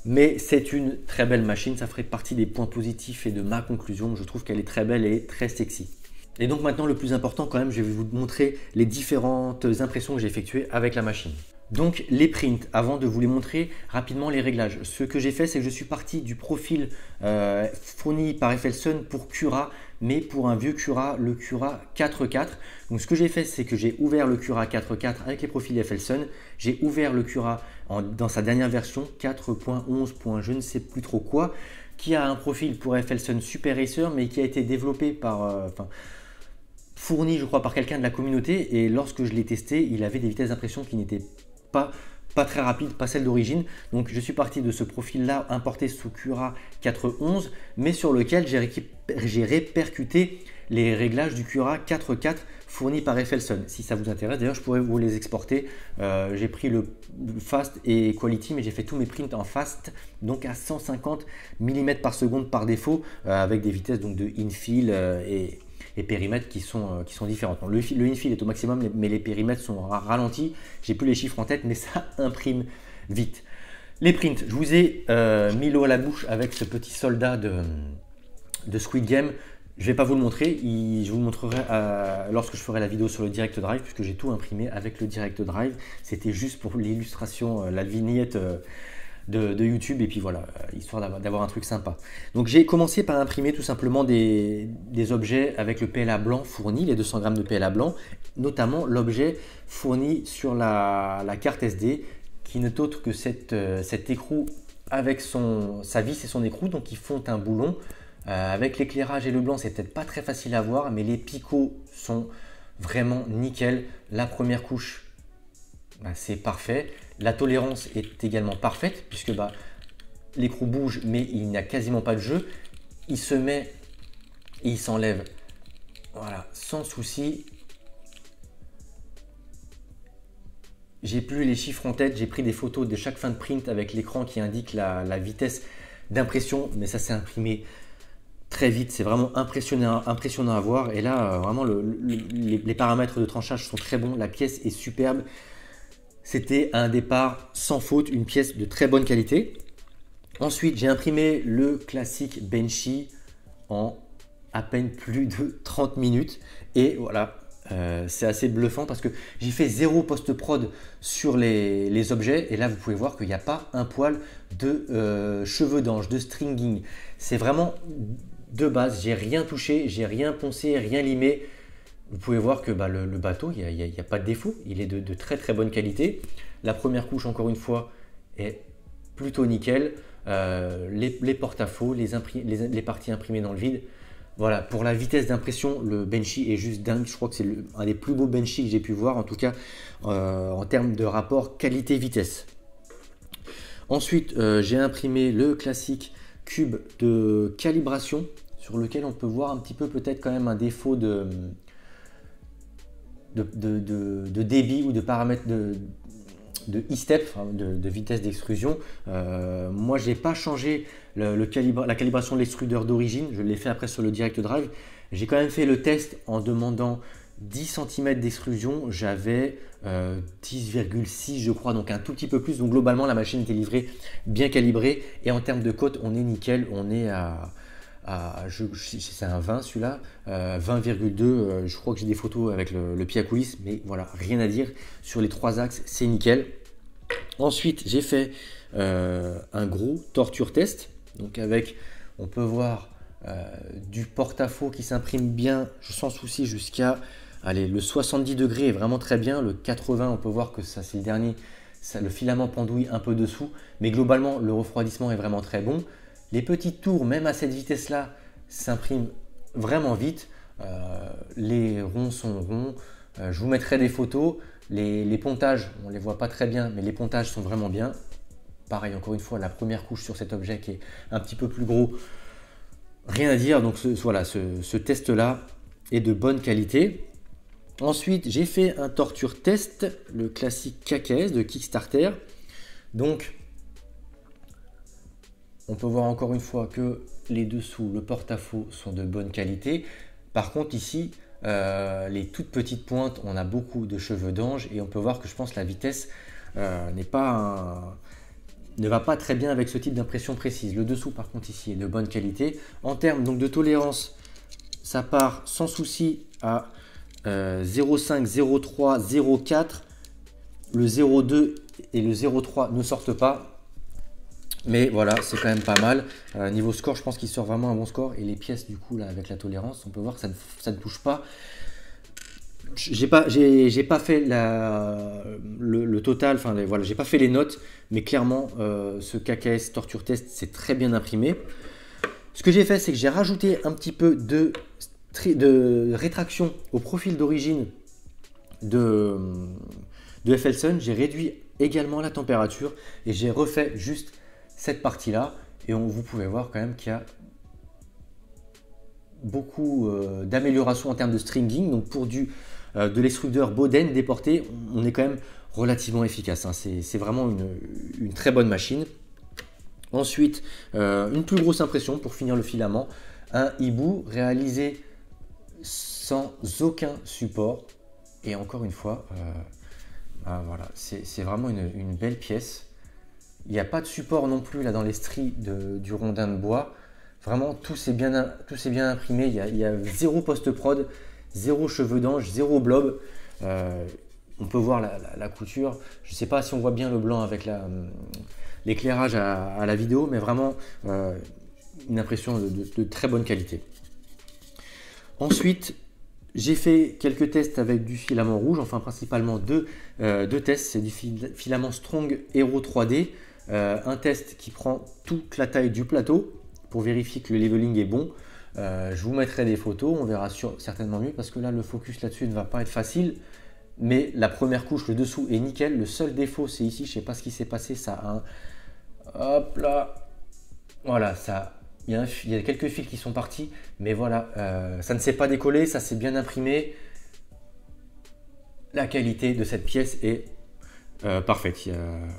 mais c'est une très belle machine. Ça ferait partie des points positifs et de ma conclusion. Je trouve qu'elle est très belle et très sexy. Et donc maintenant, le plus important quand même, je vais vous montrer les différentes impressions que j'ai effectuées avec la machine. Donc les prints, avant de vous les montrer rapidement les réglages. Ce que j'ai fait, c'est que je suis parti du profil fourni par FLSun pour Cura, mais pour un vieux Cura, le Cura 4.4. Donc ce que j'ai fait, c'est que j'ai ouvert le Cura 4.4 avec les profils FLSun. J'ai ouvert le Cura dans sa dernière version 4.11. Je ne sais plus trop quoi, qui a un profil pour FLSun Super Racer, mais qui a été développé par... fourni je crois par quelqu'un de la communauté, et lorsque je l'ai testé, il avait des vitesses d'impression qui n'étaient pas très rapides, pas celles d'origine. Donc je suis parti de ce profil là importé sous Cura 4.11, mais sur lequel j'ai répercuté les réglages du Cura 4.4 fourni par FLSun. Si ça vous intéresse, d'ailleurs je pourrais vous les exporter. J'ai pris le fast et quality, mais j'ai fait tous mes prints en fast, donc à 150 mm par seconde par défaut, avec des vitesses donc de infill et périmètres qui sont différentes. Le infill est au maximum, mais les périmètres sont ralentis. J'ai plus les chiffres en tête, mais ça imprime vite. Les prints, je vous ai mis l'eau à la bouche avec ce petit soldat de Squid Game. Je ne vais pas vous le montrer, je vous le montrerai lorsque je ferai la vidéo sur le Direct Drive, puisque j'ai tout imprimé avec le Direct Drive. C'était juste pour l'illustration, la vignette de YouTube et puis voilà, histoire d'avoir un truc sympa. Donc j'ai commencé par imprimer tout simplement des objets avec le PLA blanc fourni, les 200 grammes de PLA blanc, notamment l'objet fourni sur la carte SD qui n'est autre que cet écrou avec sa vis et son écrou, donc ils font un boulon. Avec l'éclairage et le blanc, c'est peut-être pas très facile à voir, mais les picots sont vraiment nickel. La première couche, c'est parfait. La tolérance est également parfaite puisque l'écrou bouge, mais il n'y a quasiment pas de jeu. Il se met et il s'enlève, voilà, sans souci. J'ai plus les chiffres en tête, j'ai pris des photos de chaque fin de print avec l'écran qui indique la vitesse d'impression, mais ça s'est imprimé très vite, c'est vraiment impressionnant à voir. Et là, vraiment, les paramètres de tranchage sont très bons, la pièce est superbe. C'était un départ sans faute, une pièce de très bonne qualité. Ensuite, j'ai imprimé le classique Benchy en à peine plus de 30 minutes. Et voilà, c'est assez bluffant parce que j'ai fait 0 post-prod sur les objets. Et là, vous pouvez voir qu'il n'y a pas un poil de cheveux d'ange, de stringing. C'est vraiment de base, j'ai rien touché, j'ai rien poncé, rien limé. Vous pouvez voir que le bateau, il n'y a pas de défaut, il est de très très bonne qualité. La première couche, encore une fois, est plutôt nickel. Les porte-à-faux, les parties imprimées dans le vide. Voilà, pour la vitesse d'impression, le Benchy est juste dingue. Je crois que c'est un des plus beaux Benchy que j'ai pu voir, en tout cas en termes de rapport qualité-vitesse. Ensuite, j'ai imprimé le classique cube de calibration sur lequel on peut voir un petit peu peut-être quand même un défaut de débit ou de paramètres de e-step, de vitesse d'extrusion. Moi, j'ai pas changé la calibration de l'extrudeur d'origine, je l'ai fait après sur le Direct Drive. J'ai quand même fait le test en demandant 10 cm d'extrusion, j'avais 10,6 je crois, donc un tout petit peu plus. Donc globalement, la machine était livrée bien calibrée et en termes de cote, on est nickel, on est c'est un 20 celui-là, 20,2. Je crois que j'ai des photos avec le pied à coulisses, mais voilà, rien à dire. Sur les 3 axes, c'est nickel. Ensuite, j'ai fait un gros torture test. Donc avec, on peut voir du porte-à-faux qui s'imprime bien, sans souci, jusqu'à le 70 degrés est vraiment très bien. Le 80, on peut voir que ça c'est le dernier. Le filament pendouille un peu dessous, mais globalement, le refroidissement est vraiment très bon. Les petites tours, même à cette vitesse-là, s'impriment vraiment vite. Les ronds sont ronds. Je vous mettrai des photos. Les pontages, on ne les voit pas très bien, mais les pontages sont vraiment bien. Pareil, encore une fois, la première couche sur cet objet qui est un petit peu plus gros, rien à dire. Donc voilà, ce test-là est de bonne qualité. Ensuite, j'ai fait un torture test, le classique KKS de Kickstarter. Donc, on peut voir encore une fois que les dessous, le porte-à-faux sont de bonne qualité. Par contre, ici, les toutes petites pointes, on a beaucoup de cheveux d'ange et on peut voir que je pense que la vitesse ne va pas très bien avec ce type d'impression précise. Le dessous, par contre, ici est de bonne qualité. En termes donc de tolérance, ça part sans souci à 0,5, 0,3, 0,4. Le 0,2 et le 0,3 ne sortent pas. Mais voilà, c'est quand même pas mal. Niveau score, je pense qu'il sort vraiment un bon score. Et les pièces, du coup, là, avec la tolérance, on peut voir que ça ne touche pas. J'ai pas fait le total, enfin voilà, j'ai pas fait les notes, mais clairement, ce KKS Torture Test, c'est très bien imprimé. Ce que j'ai fait, c'est que j'ai rajouté un petit peu de rétraction au profil d'origine de FLSun. J'ai réduit également la température et j'ai refait juste cette partie-là. Et vous pouvez voir quand même qu'il y a beaucoup d'amélioration en termes de stringing. Donc pour de l'extrudeur Boden déporté, on est quand même relativement efficace, hein. C'est vraiment une très bonne machine. Ensuite, une plus grosse impression pour finir le filament. Un hibou réalisé sans aucun support. Et encore une fois, voilà, c'est vraiment une belle pièce. Il n'y a pas de support non plus là dans les stries du rondin de bois. Vraiment, tout s'est bien imprimé. Il y a zéro post-prod, zéro cheveux d'ange, zéro blob. On peut voir la couture. Je ne sais pas si on voit bien le blanc avec l'éclairage à la vidéo, mais vraiment une impression de très bonne qualité. Ensuite, j'ai fait quelques tests avec du filament rouge, enfin principalement deux tests. C'est du filament Strong Hero 3D, un test qui prend toute la taille du plateau pour vérifier que le leveling est bon. Je vous mettrai des photos, on verra certainement mieux parce que là le focus là-dessus ne va pas être facile. Mais la première couche, le dessous est nickel. Le seul défaut c'est ici, je ne sais pas ce qui s'est passé, ça a un... Hop là, voilà, ça... Il y a quelques fils qui sont partis, mais voilà, ça ne s'est pas décollé, ça s'est bien imprimé. La qualité de cette pièce est parfaite.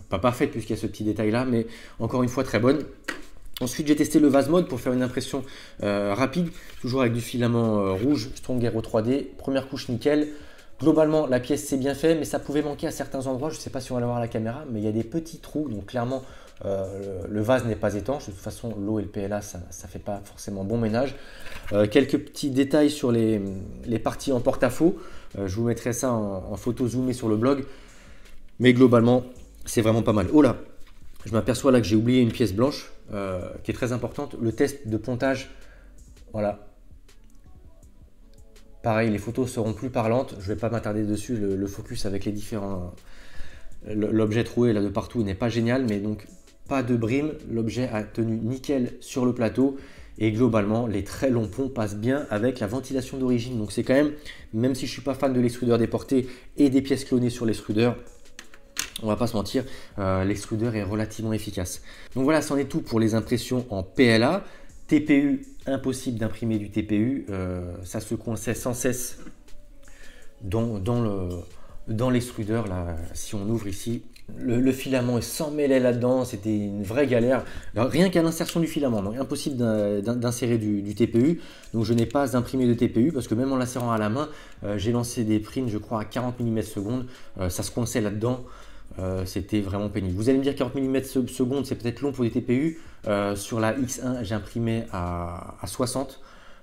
Pas parfaite puisqu'il y a ce petit détail là, mais encore une fois très bonne. Ensuite, j'ai testé le vase mode pour faire une impression rapide, toujours avec du filament rouge Strong Hero 3D. Première couche nickel. Globalement, la pièce c'est bien fait, mais ça pouvait manquer à certains endroits. Je ne sais pas si on va le voir à la caméra, mais il y a des petits trous, donc clairement, le vase n'est pas étanche. De toute façon, l'eau et le PLA, ça ne fait pas forcément bon ménage. Quelques petits détails sur les parties en porte-à-faux. Je vous mettrai ça en photo zoomée sur le blog. Mais globalement, c'est vraiment pas mal. Oh là, je m'aperçois là que j'ai oublié une pièce blanche qui est très importante. Le test de pontage, voilà. Pareil, les photos seront plus parlantes. Je ne vais pas m'attarder dessus. Le focus avec les différents... L'objet troué là de partout n'est pas génial, mais donc pas de brime. L'objet a tenu nickel sur le plateau. Et globalement, les très longs ponts passent bien avec la ventilation d'origine. Donc c'est quand même si je ne suis pas fan de l'extrudeur déporté et des pièces clonées sur l'extrudeur, on va pas se mentir, l'extrudeur est relativement efficace. Donc voilà, c'en est tout pour les impressions en PLA. TPU, impossible d'imprimer du TPU, ça se coinçait sans cesse dans l'extrudeur. Là, si on ouvre ici, le filament est sans mêler là-dedans, c'était une vraie galère. Alors, rien qu'à l'insertion du filament, donc impossible d'insérer du TPU. Donc je n'ai pas imprimé de TPU parce que même en l'insérant à la main, j'ai lancé des prints, je crois, à 40 mm secondes, ça se coinçait là-dedans. C'était vraiment pénible. Vous allez me dire 40 mm secondes, c'est peut-être long pour des TPU. Sur la X1, j'ai imprimé à 60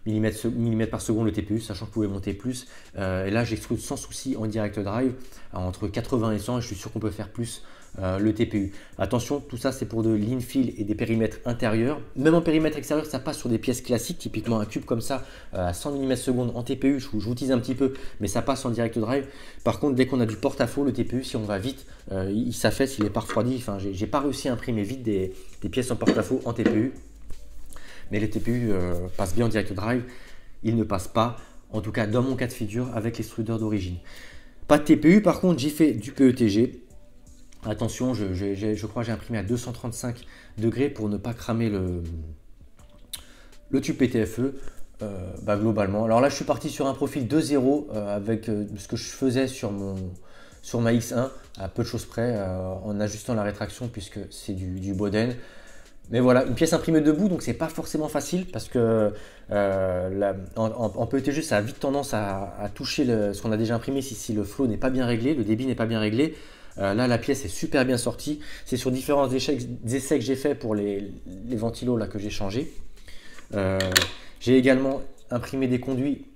mm par seconde le TPU, sachant que je pouvais monter plus. Et là, j'extrude sans souci en direct drive entre 80 et 100. Et je suis sûr qu'on peut faire plus le TPU. Attention, tout ça, c'est pour de l'infill et des périmètres intérieurs. Même en périmètre extérieur, ça passe sur des pièces classiques, typiquement un cube comme ça à 100 mm seconde en TPU. Je vous tease un petit peu, mais ça passe en direct drive. Par contre, dès qu'on a du porte-à-faux, le TPU, si on va vite, il s'affaisse, il n'est pas refroidi. Enfin, j'ai pas réussi à imprimer vite des pièces en porte-à-faux en TPU. Mais les TPU passent bien en direct drive. Ils ne passent pas, en tout cas dans mon cas de figure, avec l'extrudeur d'origine. Pas de TPU, par contre, j'ai fait du PETG. Attention, je crois que j'ai imprimé à 235 degrés pour ne pas cramer le tube PTFE. Globalement, alors là, je suis parti sur un profil 2.0 avec ce que je faisais sur ma X1, à peu de choses près, en ajustant la rétraction puisque c'est du Boden. Mais voilà, une pièce imprimée debout, donc c'est pas forcément facile parce que en PETG, ça a vite tendance à toucher ce qu'on a déjà imprimé si le flow n'est pas bien réglé, le débit n'est pas bien réglé. Là, la pièce est super bien sortie. C'est sur différents essais que j'ai fait pour les ventilos là, que j'ai changé. J'ai également imprimé des conduits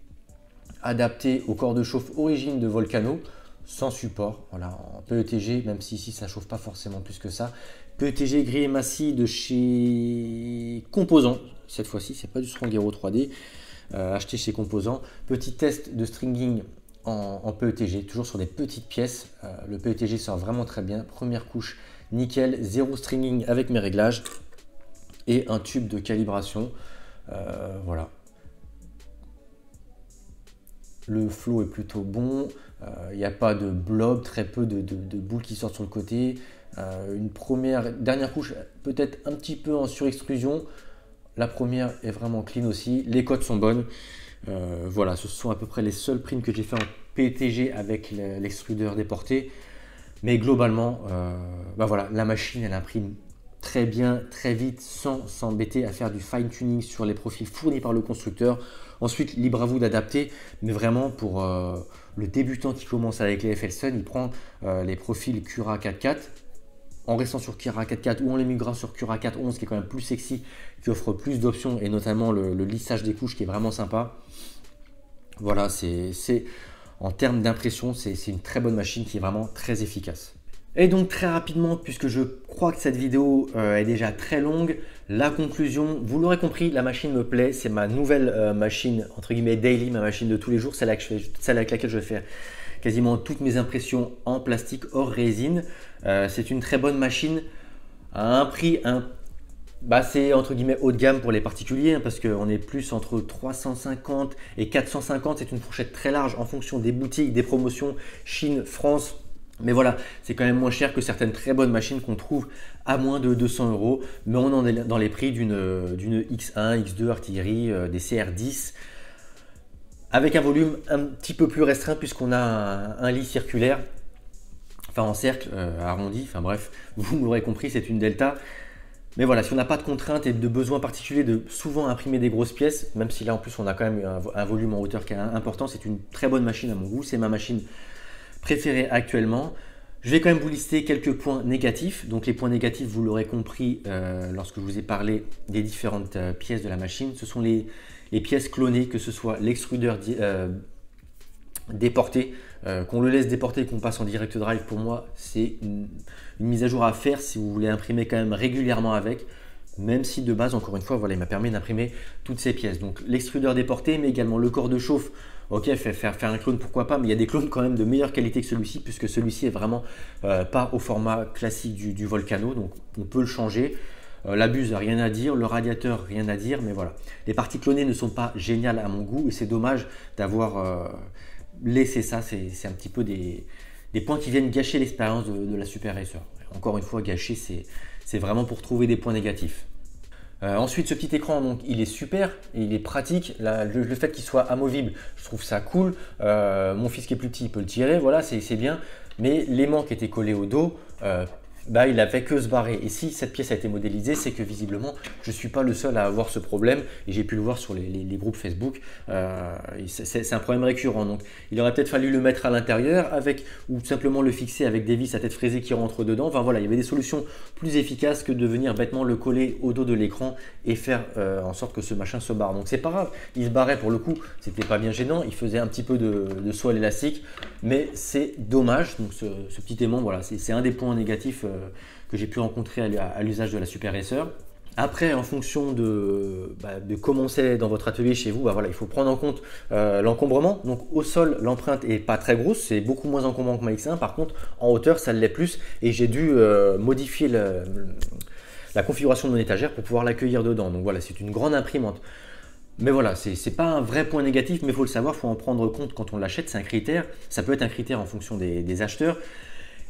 adaptés au corps de chauffe origine de Volcano, sans support, voilà, en PETG, même si ici ça ne chauffe pas forcément plus que ça. PETG gris et massif de chez Composant, cette fois-ci, c'est pas du Strong Hero 3D, acheté chez Composant. Petit test de stringing en PETG, toujours sur des petites pièces. Le PETG sort vraiment très bien. Première couche, nickel, zéro stringing avec mes réglages et un tube de calibration. Voilà. Le flow est plutôt bon. Il n'y a pas de blob, très peu de boules qui sortent sur le côté. Une dernière couche peut-être un petit peu en surextrusion. La première est vraiment clean aussi. Les cotes sont bonnes. Voilà, ce sont à peu près les seuls prints que j'ai fait en PETG avec l'extrudeur déporté. Mais globalement, voilà, la machine elle imprime très bien, très vite, sans s'embêter à faire du fine tuning sur les profils fournis par le constructeur. Ensuite, libre à vous d'adapter, mais vraiment pour le débutant qui commence avec les FLSun, il prend les profils Cura 4.4 en restant sur Cura 4.4 ou en les migrant sur Cura 4.11 qui est quand même plus sexy, qui offre plus d'options et notamment le lissage des couches qui est vraiment sympa. Voilà, en termes d'impression, c'est une très bonne machine qui est vraiment très efficace. Et donc très rapidement, puisque je crois que cette vidéo est déjà très longue, la conclusion, vous l'aurez compris, la machine me plaît, c'est ma nouvelle machine, entre guillemets daily, ma machine de tous les jours, celle avec laquelle je vais faire quasiment toutes mes impressions en plastique hors résine. C'est une très bonne machine à un prix, c'est entre guillemets haut de gamme pour les particuliers, parce qu'on est plus entre 350 et 450, c'est une fourchette très large en fonction des boutiques, des promotions, Chine, France. Mais voilà, c'est quand même moins cher que certaines très bonnes machines qu'on trouve à moins de 200 €. Mais on en est dans les prix d'une X1, X2 artillerie, des CR10, avec un volume un petit peu plus restreint puisqu'on a un lit circulaire, enfin en cercle, arrondi, enfin bref, vous l'aurez compris, c'est une Delta. Mais voilà, si on n'a pas de contraintes et de besoins particuliers de souvent imprimer des grosses pièces, même si là en plus on a quand même un volume en hauteur qui est important, c'est une très bonne machine à mon goût, c'est ma machine préféré actuellement. Je vais quand même vous lister quelques points négatifs. Donc les points négatifs, vous l'aurez compris lorsque je vous ai parlé des différentes pièces de la machine. Ce sont les pièces clonées, que ce soit l'extrudeur déporté, qu'on le laisse déporter, qu'on passe en direct drive. Pour moi, c'est une mise à jour à faire si vous voulez imprimer quand même régulièrement avec. Même si de base, encore une fois, voilà, il m'a permis d'imprimer toutes ces pièces. Donc l'extrudeur déporté, mais également le corps de chauffe. Ok, faire un clone, pourquoi pas, mais il y a des clones quand même de meilleure qualité que celui-ci, puisque celui-ci est vraiment pas au format classique du Volcano, donc on peut le changer. La buse, rien à dire, le radiateur, rien à dire, mais voilà. Les parties clonées ne sont pas géniales à mon goût, et c'est dommage d'avoir laissé ça. C'est un petit peu des points qui viennent gâcher l'expérience de la Super Racer. Encore une fois, gâcher, c'est vraiment pour trouver des points négatifs. Ensuite, ce petit écran, donc, il est super, il est pratique. Le fait qu'il soit amovible, je trouve ça cool. Mon fils qui est plus petit, il peut le tirer, voilà, c'est bien. Mais l'aimant qui était collé au dos, il n'a fait que se barrer. Et si cette pièce a été modélisée, c'est que visiblement, je ne suis pas le seul à avoir ce problème. Et j'ai pu le voir sur les groupes Facebook. C'est un problème récurrent. Donc, il aurait peut-être fallu le mettre à l'intérieur ou simplement le fixer avec des vis à tête fraisée qui rentrent dedans. Enfin voilà, il y avait des solutions plus efficaces que de venir bêtement le coller au dos de l'écran et faire en sorte que ce machin se barre. Donc, c'est pas grave. Il se barrait pour le coup. C'était pas bien gênant. Il faisait un petit peu de saut à l'élastique. Mais c'est dommage. Donc, ce petit aimant, voilà, c'est un des points négatifs que j'ai pu rencontrer à l'usage de la Super Racer. Après, en fonction de comment c'est dans votre atelier chez vous, voilà, il faut prendre en compte l'encombrement. Donc au sol, l'empreinte est pas très grosse, c'est beaucoup moins encombrant que ma X1. Par contre, en hauteur, ça l'est plus. Et j'ai dû modifier la configuration de mon étagère pour pouvoir l'accueillir dedans. Donc voilà, c'est une grande imprimante. Mais voilà, c'est pas un vrai point négatif, mais il faut le savoir, il faut en prendre compte quand on l'achète. C'est un critère. Ça peut être un critère en fonction des acheteurs.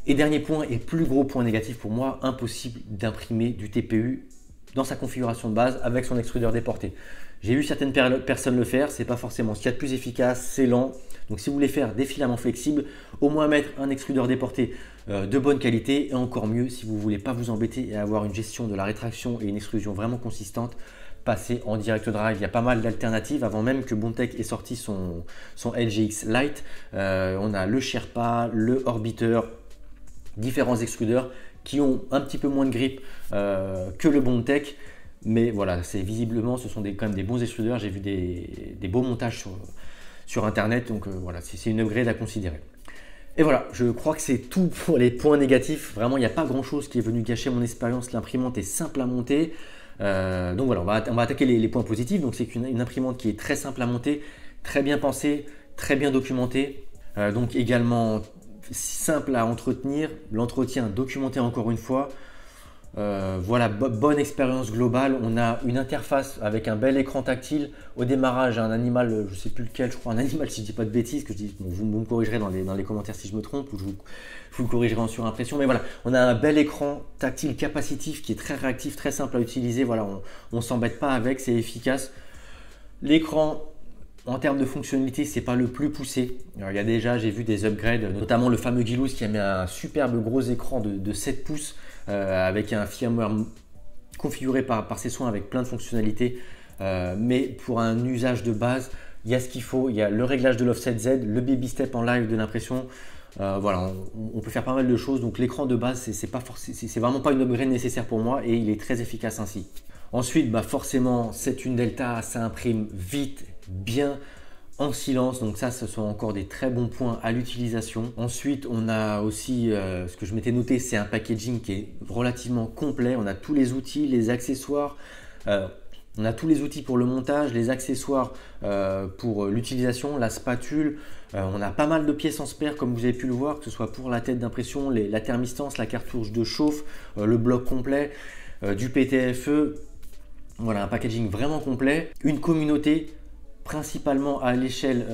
Et dernier point et plus gros point négatif pour moi, impossible d'imprimer du TPU dans sa configuration de base avec son extrudeur déporté. J'ai vu certaines personnes le faire, c'est pas forcément ce qu'il y a de plus efficace, c'est lent. Donc si vous voulez faire des filaments flexibles, au moins mettre un extrudeur déporté de bonne qualité, et encore mieux si vous voulez pas vous embêter et avoir une gestion de la rétraction et une extrusion vraiment consistante, passer en direct drive. Il y a pas mal d'alternatives avant même que Bondtech ait sorti son LGX Lite. On a le Sherpa, le Orbiter, différents extrudeurs qui ont un petit peu moins de grip que le Bondtech, mais voilà, visiblement ce sont quand même des bons extrudeurs. J'ai vu des beaux montages sur internet, donc voilà, c'est une upgrade à considérer. Et voilà, je crois que c'est tout pour les points négatifs. Vraiment, il n'y a pas grand chose qui est venu gâcher mon expérience. L'imprimante est simple à monter. Donc voilà, on va attaquer les points positifs. Donc c'est une imprimante qui est très simple à monter, très bien pensée, très bien documentée. Donc également simple à entretenir, l'entretien documenté encore une fois. Voilà, bonne expérience globale. On a une interface avec un bel écran tactile. Au démarrage, un animal, je ne sais plus lequel, je crois un animal si je ne dis pas de bêtises, vous me corrigerez dans les commentaires si je me trompe, ou je vous le corrigerai en surimpression. Mais voilà, on a un bel écran tactile capacitif qui est très réactif, très simple à utiliser. Voilà, on ne s'embête pas avec, c'est efficace. L'écran, en termes de fonctionnalité, c'est pas le plus poussé. Alors, il y a déjà, j'ai vu des upgrades, notamment le fameux Gilous qui a mis un superbe gros écran de 7 pouces avec un firmware configuré par ses soins avec plein de fonctionnalités. Mais pour un usage de base, il y a ce qu'il faut. Il y a le réglage de l'offset Z, le baby step en live de l'impression. Voilà, on peut faire pas mal de choses. Donc l'écran de base, c'est vraiment pas une upgrade nécessaire pour moi et il est très efficace ainsi. Ensuite, forcément, c'est une Delta, ça imprime vite, bien, en silence, donc ça, ce sont encore des très bons points à l'utilisation. Ensuite, on a aussi, ce que je m'étais noté, c'est un packaging qui est relativement complet. On a tous les outils, les accessoires, on a tous les outils pour le montage, les accessoires pour l'utilisation, la spatule. On a pas mal de pièces en spare comme vous avez pu le voir, que ce soit pour la tête d'impression, la thermistance, la cartouche de chauffe, le bloc complet, du PTFE. Voilà, un packaging vraiment complet. Une communauté principalement à l'échelle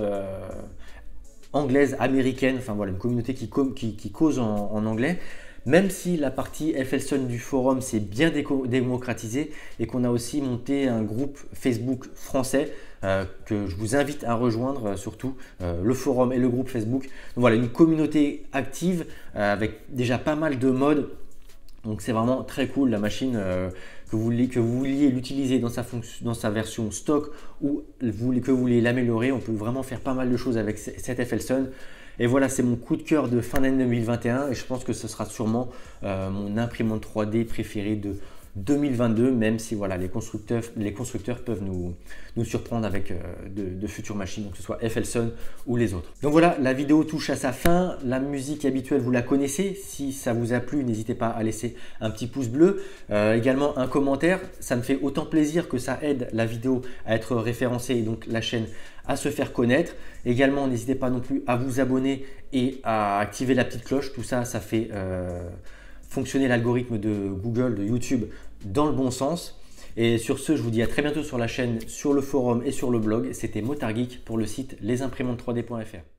anglaise, américaine. Enfin voilà, une communauté qui cause en anglais. Même si la partie FLSON du forum s'est bien démocratisée et qu'on a aussi monté un groupe Facebook français que je vous invite à rejoindre, surtout le forum et le groupe Facebook. Donc voilà, une communauté active avec déjà pas mal de modes. Donc c'est vraiment très cool la machine, que vous vouliez l'utiliser dans sa version stock ou que vous voulez l'améliorer. On peut vraiment faire pas mal de choses avec cette FLSON. Et voilà, c'est mon coup de cœur de fin d'année 2021 et je pense que ce sera sûrement mon imprimante 3D préférée de 2022, même si voilà, les constructeurs peuvent nous surprendre avec de futures machines, donc que ce soit FLSON ou les autres. Donc voilà, la vidéo touche à sa fin. La musique habituelle, vous la connaissez. Si ça vous a plu, n'hésitez pas à laisser un petit pouce bleu, également un commentaire. Ça me fait autant plaisir que ça aide la vidéo à être référencée et donc la chaîne à se faire connaître. Également, n'hésitez pas non plus à vous abonner et à activer la petite cloche. Tout ça, ça fait fonctionner l'algorithme de Google, de YouTube dans le bon sens. Et sur ce, je vous dis à très bientôt sur la chaîne, sur le forum et sur le blog. C'était Motard Geek pour le site lesimprimantes3d.fr.